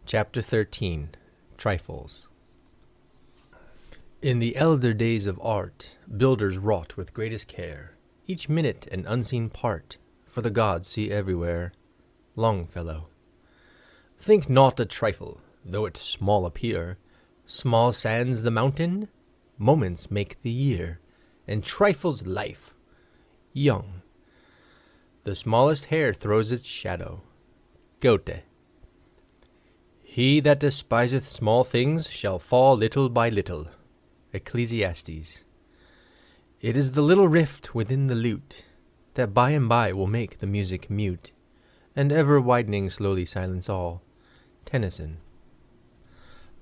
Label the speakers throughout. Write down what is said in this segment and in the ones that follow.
Speaker 1: Chapter 13. Trifles. In the elder days of art, builders wrought with greatest care, each minute an unseen part, for the gods see everywhere. Longfellow. Think not a trifle, though it small appear, small sans the mountain, moments make the year, and trifles life. Young. The smallest hair throws its shadow. Goethe. He that despiseth small things shall fall little by little. Ecclesiastes. It is the little rift within the lute that by and by will make the music mute, and ever widening slowly silence all. Tennyson.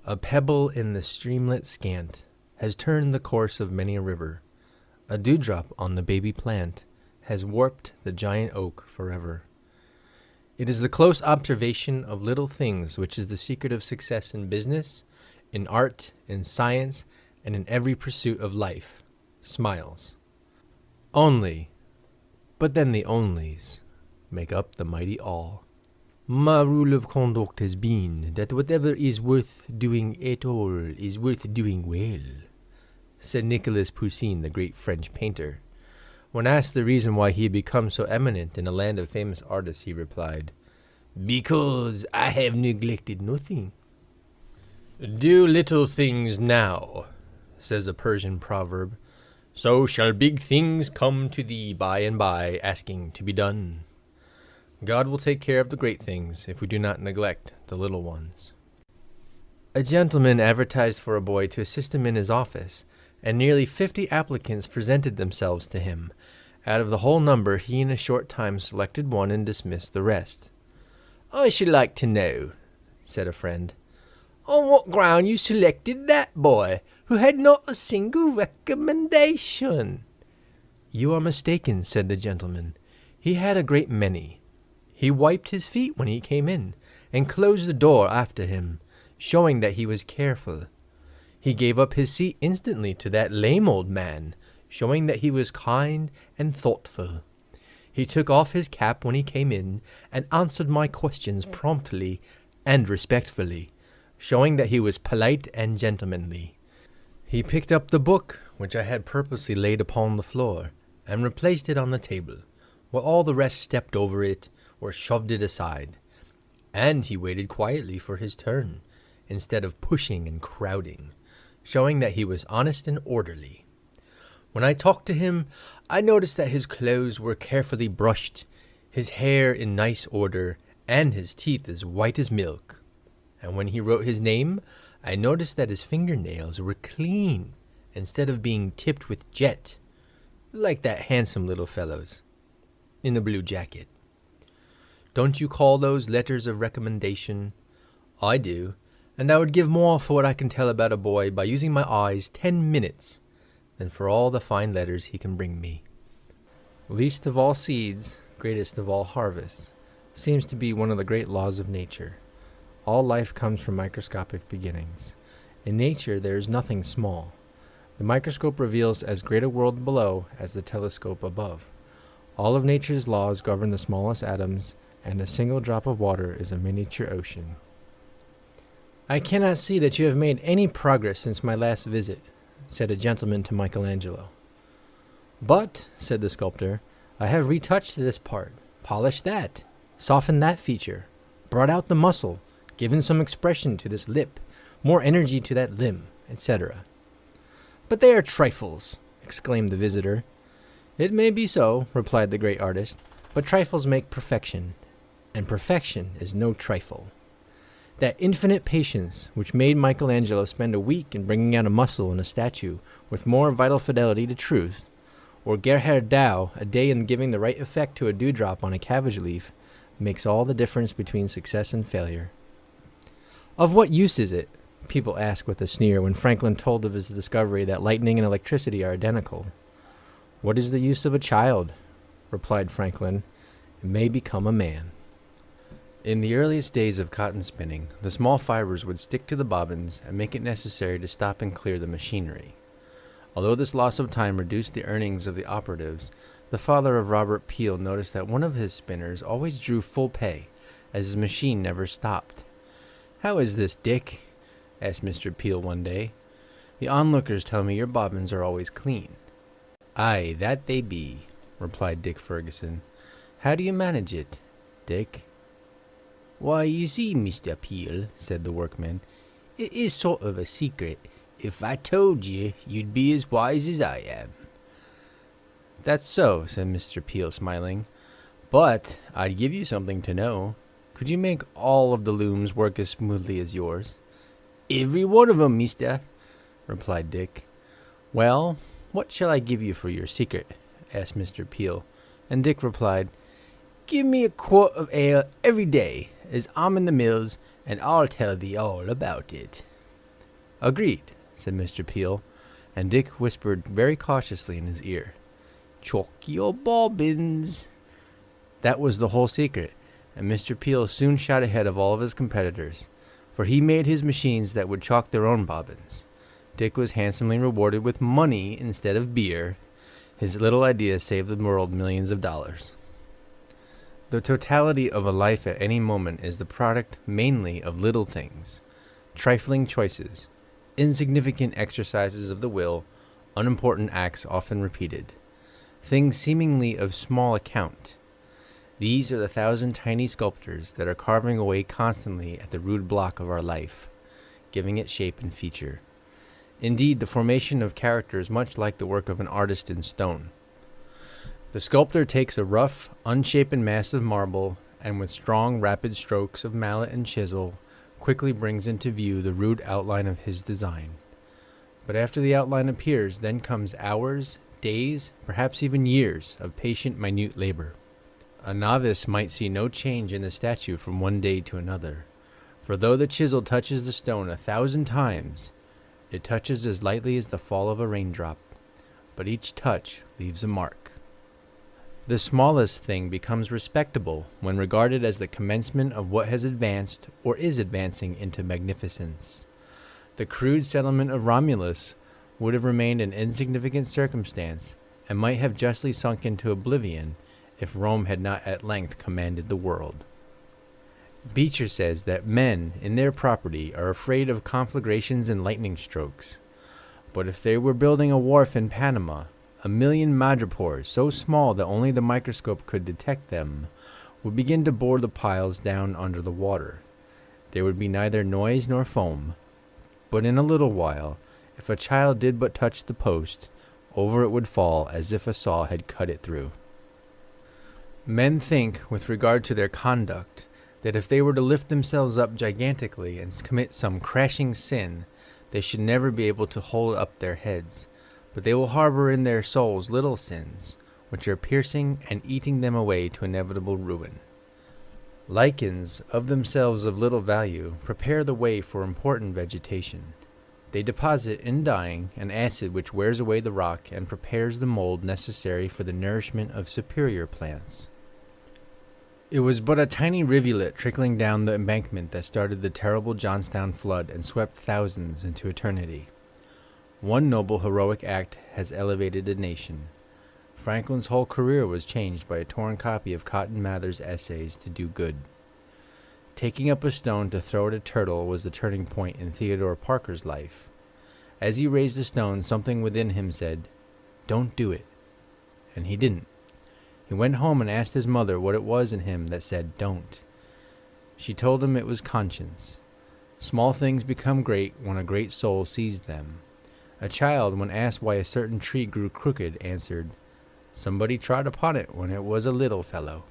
Speaker 1: A pebble in the streamlet scant has turned the course of many a river. A dewdrop on the baby plant has warped the giant oak forever. It is the close observation of little things which is the secret of success in business, in art, in science, and in every pursuit of life. Smiles. Only, but then the onlys make up the mighty all. My rule of conduct has been that whatever is worth doing at all is worth doing well, said Nicolas Poussin, the great French painter. When asked the reason why he had become so eminent in a land of famous artists, he replied, "Because I have neglected nothing." Do little things now, says a Persian proverb, so shall big things come to thee by and by, asking to be done. God will take care of the great things if we do not neglect the little ones. A gentleman advertised for a boy to assist him in his office, and nearly 50 applicants presented themselves to him. Out of the whole number, he in a short time selected one and dismissed the rest. "I should like to know," said a friend, "on what ground you selected that boy, who had not a single recommendation." "You are mistaken," said the gentleman. "He had a great many. He wiped his feet when he came in, and closed the door after him, showing that he was careful. He gave up his seat instantly to that lame old man, showing that he was kind and thoughtful. He took off his cap when he came in, and answered my questions promptly and respectfully, showing that he was polite and gentlemanly. He picked up the book, which I had purposely laid upon the floor, and replaced it on the table, while all the rest stepped over it or shoved it aside. And he waited quietly for his turn, instead of pushing and crowding, showing that he was honest and orderly. When I talked to him, I noticed that his clothes were carefully brushed, his hair in nice order, and his teeth as white as milk. And when he wrote his name, I noticed that his fingernails were clean, instead of being tipped with jet, like that handsome little fellow's, in the blue jacket. Don't you call those letters of recommendation? I do. And I would give more for what I can tell about a boy by using my eyes 10 minutes than for all the fine letters he can bring me. Least of all seeds, greatest of all harvests, seems to be one of the great laws of nature. All life comes from microscopic beginnings. In nature there is nothing small. The microscope reveals as great a world below as the telescope above. All of nature's laws govern the smallest atoms, and a single drop of water is a miniature ocean. "I cannot see that you have made any progress since my last visit," said a gentleman to Michelangelo. "But," said the sculptor, "I have retouched this part, polished that, softened that feature, brought out the muscle, given some expression to this lip, more energy to that limb, etc." "But they are trifles," exclaimed the visitor. "It may be so," replied the great artist, "but trifles make perfection, and perfection is no trifle. That infinite patience which made Michelangelo spend a week in bringing out a muscle in a statue with more vital fidelity to truth, or Gerhard Dow a day in giving the right effect to a dewdrop on a cabbage leaf, makes all the difference between success and failure." "Of what use is it?" people ask with a sneer when Franklin told of his discovery that lightning and electricity are identical. "What is the use of a child?" replied Franklin. "It may become a man." In the earliest days of cotton spinning, the small fibers would stick to the bobbins and make it necessary to stop and clear the machinery. Although this loss of time reduced the earnings of the operatives, the father of Robert Peel noticed that one of his spinners always drew full pay, as his machine never stopped. "How is this, Dick?" asked Mr. Peel one day. "The onlookers tell me your bobbins are always clean." "Aye, that they be," replied Dick Ferguson. "How do you manage it, Dick?" "Why, you see, Mr. Peel," said the workman, "it is sort of a secret. If I told you, you'd be as wise as I am." "That's so," said Mr. Peel, smiling. "But I'd give you something to know. Could you make all of the looms work as smoothly as yours?" "Every one of 'em, mister," replied Dick. "Well, what shall I give you for your secret?" asked Mr. Peel, and Dick replied, "Give me a quart of ale every day, as I'm in the mills, and I'll tell thee all about it." "Agreed," said Mr. Peel, and Dick whispered very cautiously in his ear, "Chalk your bobbins." That was the whole secret, and Mr. Peel soon shot ahead of all of his competitors, for he made his machines that would chalk their own bobbins. Dick was handsomely rewarded with money instead of beer. His little idea saved the world millions of dollars. The totality of a life at any moment is the product mainly of little things, trifling choices, insignificant exercises of the will, unimportant acts often repeated, things seemingly of small account. These are the thousand tiny sculptors that are carving away constantly at the rude block of our life, giving it shape and feature. Indeed, the formation of character is much like the work of an artist in stone. The sculptor takes a rough, unshapen mass of marble, and with strong, rapid strokes of mallet and chisel, quickly brings into view the rude outline of his design. But after the outline appears, then comes hours, days, perhaps even years of patient, minute labor. A novice might see no change in the statue from one day to another, for though the chisel touches the stone 1,000 times, it touches as lightly as the fall of a raindrop, but each touch leaves a mark. The smallest thing becomes respectable when regarded as the commencement of what has advanced or is advancing into magnificence. The crude settlement of Romulus would have remained an insignificant circumstance and might have justly sunk into oblivion if Rome had not at length commanded the world. Beecher says that men, in their property, are afraid of conflagrations and lightning strokes. But if they were building a wharf in Panama, 1,000,000 madrepores, so small that only the microscope could detect them, would begin to bore the piles down under the water. There would be neither noise nor foam, but in a little while, if a child did but touch the post, over it would fall as if a saw had cut it through. Men think, with regard to their conduct, that if they were to lift themselves up gigantically and commit some crashing sin, they should never be able to hold up their heads, but they will harbor in their souls little sins, which are piercing and eating them away to inevitable ruin. Lichens, of themselves of little value, prepare the way for important vegetation. They deposit, in dying, an acid which wears away the rock and prepares the mold necessary for the nourishment of superior plants. It was but a tiny rivulet trickling down the embankment that started the terrible Johnstown flood and swept thousands into eternity. One noble heroic act has elevated a nation. Franklin's whole career was changed by a torn copy of Cotton Mather's essays to do good. Taking up a stone to throw at a turtle was the turning point in Theodore Parker's life. As he raised the stone, something within him said, "Don't do it." And he didn't. He went home and asked his mother what it was in him that said, "Don't." She told him it was conscience. Small things become great when a great soul sees them. A child, when asked why a certain tree grew crooked, answered, "Somebody trod upon it when it was a little fellow."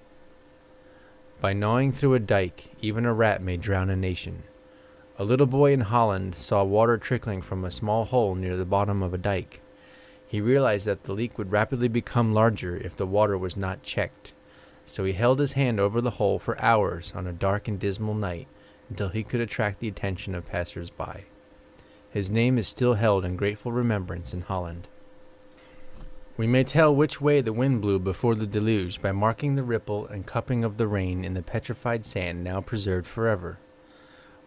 Speaker 1: By gnawing through a dike, even a rat may drown a nation. A little boy in Holland saw water trickling from a small hole near the bottom of a dike. He realized that the leak would rapidly become larger if the water was not checked, so he held his hand over the hole for hours on a dark and dismal night until he could attract the attention of passers-by. His name is still held in grateful remembrance in Holland. We may tell which way the wind blew before the deluge by marking the ripple and cupping of the rain in the petrified sand now preserved forever.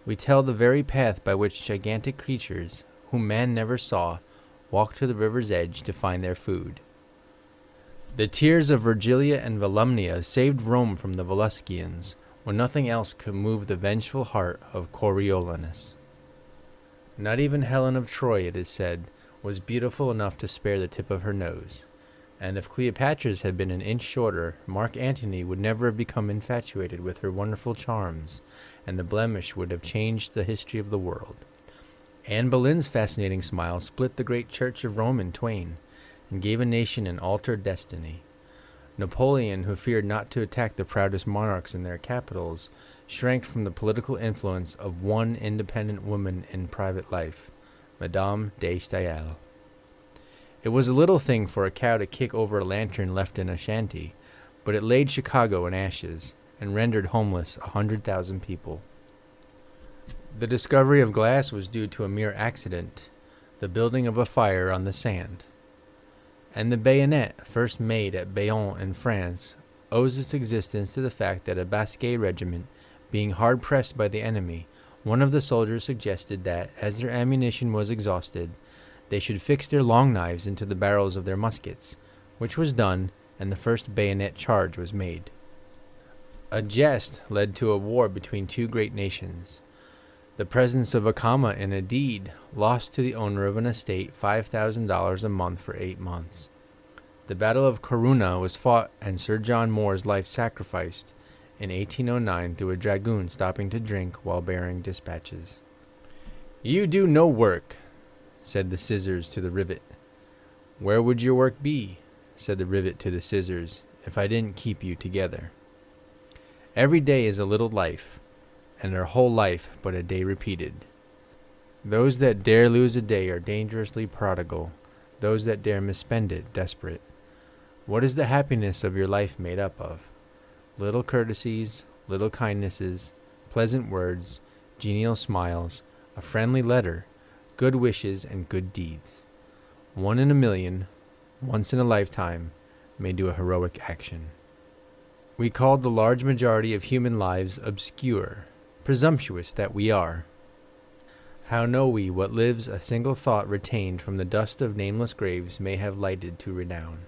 Speaker 1: We tell the very path by which gigantic creatures, whom man never saw, walked to the river's edge to find their food. The tears of Virgilia and Volumnia saved Rome from the Volscians, when nothing else could move the vengeful heart of Coriolanus. Not even Helen of Troy, it is said, was beautiful enough to spare the tip of her nose, and if Cleopatra's had been an inch shorter, Mark Antony would never have become infatuated with her wonderful charms, and the blemish would have changed the history of the world. Anne Boleyn's fascinating smile split the great Church of Rome in twain, and gave a nation an altered destiny. Napoleon, who feared not to attack the proudest monarchs in their capitals, shrank from the political influence of one independent woman in private life, Madame de Staël. It was a little thing for a cow to kick over a lantern left in a shanty, but it laid Chicago in ashes, and rendered homeless 100,000 people. The discovery of glass was due to a mere accident, the building of a fire on the sand. And the bayonet, first made at Bayonne in France, owes its existence to the fact that a Basque regiment, being hard-pressed by the enemy, one of the soldiers suggested that, as their ammunition was exhausted, they should fix their long knives into the barrels of their muskets, which was done, and the first bayonet charge was made. A jest led to a war between two great nations. The presence of a comma in a deed lost to the owner of an estate $5,000 a month for 8 months. The Battle of Corunna was fought and Sir John Moore's life sacrificed in 1809 through a dragoon stopping to drink while bearing dispatches. "You do no work," said the scissors to the rivet. "Where would your work be," said the rivet to the scissors, "if I didn't keep you together?" Every day is a little life, and our whole life but a day repeated. Those that dare lose a day are dangerously prodigal, those that dare misspend it desperate. What is the happiness of your life made up of? Little courtesies, little kindnesses, pleasant words, genial smiles, a friendly letter, good wishes, and good deeds. 1 in a million, once in a lifetime, may do a heroic action. We called the large majority of human lives obscure, presumptuous that we are. How know we what lives a single thought retained from the dust of nameless graves may have lighted to renown?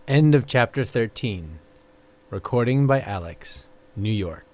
Speaker 1: End of chapter 13. Recording by Alex, New York.